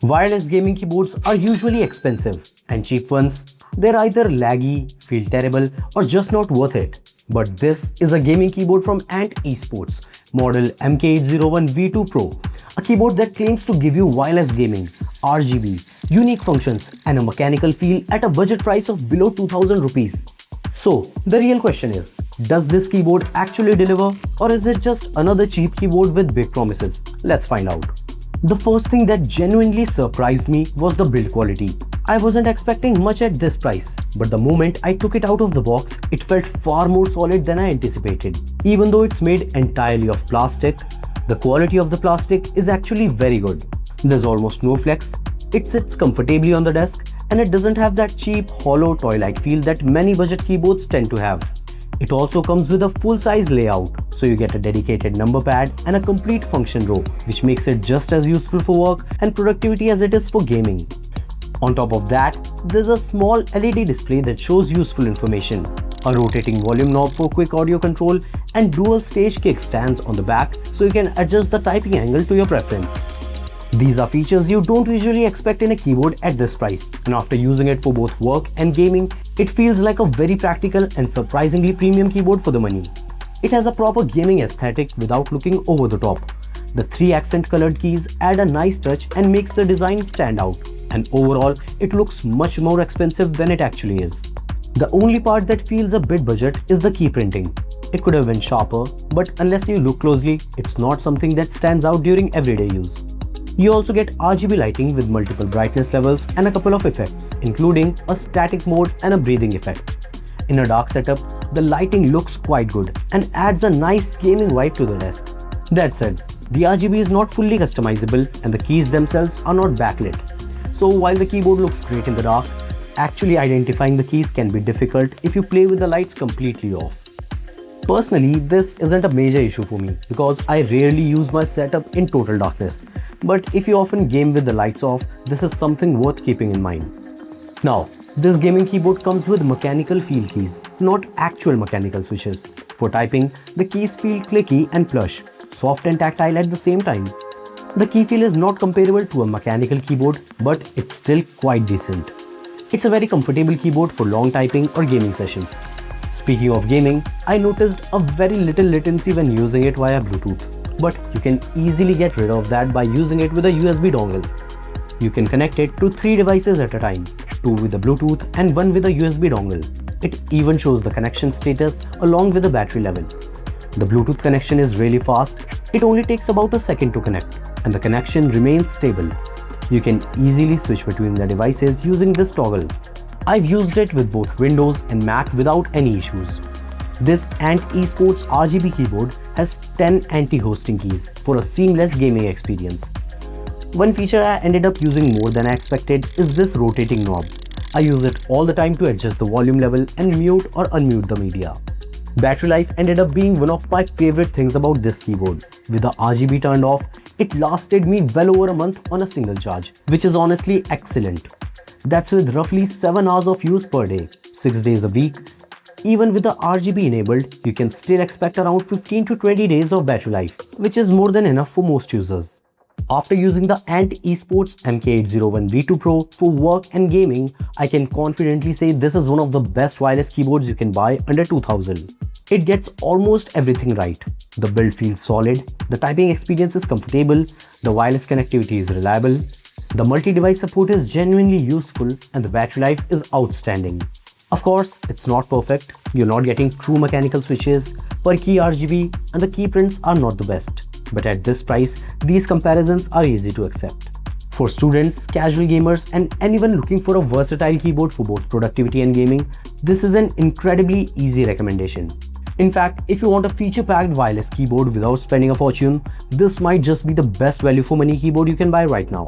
Wireless gaming keyboards are usually expensive, and cheap ones, they're either laggy, feel terrible, or just not worth it. But this is a gaming keyboard from Ant Esports, model MK801 V2 Pro, a keyboard that claims to give you wireless gaming, RGB, unique functions, and a mechanical feel at a budget price of below 2000 rupees. So, the real question is, does this keyboard actually deliver, or is it just another cheap keyboard with big promises? Let's find out. The first thing that genuinely surprised me was the build quality. I wasn't expecting much at this price, but the moment I took it out of the box, it felt far more solid than I anticipated. Even though it's made entirely of plastic, the quality of the plastic is actually very good. There's almost no flex, it sits comfortably on the desk, and it doesn't have that cheap, hollow toy-like feel that many budget keyboards tend to have. It also comes with a full-size layout, so you get a dedicated number pad and a complete function row, which makes it just as useful for work and productivity as it is for gaming. On top of that, there's a small LED display that shows useful information, a rotating volume knob for quick audio control, and dual stage kickstands on the back so you can adjust the typing angle to your preference. These are features you don't usually expect in a keyboard at this price, and after using it for both work and gaming, it feels like a very practical and surprisingly premium keyboard for the money. It has a proper gaming aesthetic without looking over the top. The 3 accent colored keys add a nice touch and makes the design stand out, and overall, it looks much more expensive than it actually is. The only part that feels a bit budget is the key printing. It could have been sharper, but unless you look closely, it's not something that stands out during everyday use. You also get RGB lighting with multiple brightness levels and a couple of effects, including a static mode and a breathing effect. In a dark setup, the lighting looks quite good and adds a nice gaming vibe to the desk. That said, the RGB is not fully customizable and the keys themselves are not backlit. So while the keyboard looks great in the dark, actually identifying the keys can be difficult if you play with the lights completely off. Personally, this isn't a major issue for me because I rarely use my setup in total darkness. But if you often game with the lights off, this is something worth keeping in mind. Now, this gaming keyboard comes with mechanical feel keys, not actual mechanical switches. For typing, the keys feel clicky and plush, soft and tactile at the same time. The key feel is not comparable to a mechanical keyboard, but it's still quite decent. It's a very comfortable keyboard for long typing or gaming sessions. Speaking of gaming, I noticed a very little latency when using it via Bluetooth, but you can easily get rid of that by using it with a USB dongle. You can connect it to 3 devices at a time, 2 with a Bluetooth and 1 with a USB dongle. It even shows the connection status along with the battery level. The Bluetooth connection is really fast, it only takes about a second to connect, and the connection remains stable. You can easily switch between the devices using this toggle. I've used it with both Windows and Mac without any issues. This Ant Esports RGB keyboard has 10 anti-ghosting keys for a seamless gaming experience. One feature I ended up using more than I expected is this rotating knob. I use it all the time to adjust the volume level and mute or unmute the media. Battery life ended up being one of my favorite things about this keyboard. With the RGB turned off, it lasted me well over a month on a single charge, which is honestly excellent. That's with roughly 7 hours of use per day, 6 days a week. Even with the RGB enabled, you can still expect around 15 to 20 days of battery life, which is more than enough for most users. After using the Ant Esports MK801 V2 Pro for work and gaming, I can confidently say this is one of the best wireless keyboards you can buy under 2000. It gets almost everything right. The build feels solid, the typing experience is comfortable, the wireless connectivity is reliable, the multi-device support is genuinely useful, and the battery life is outstanding. Of course, it's not perfect, you're not getting true mechanical switches, per key RGB, and the key prints are not the best. But at this price, these comparisons are easy to accept. For students, casual gamers, and anyone looking for a versatile keyboard for both productivity and gaming, this is an incredibly easy recommendation. In fact, if you want a feature-packed wireless keyboard without spending a fortune, this might just be the best value for money keyboard you can buy right now.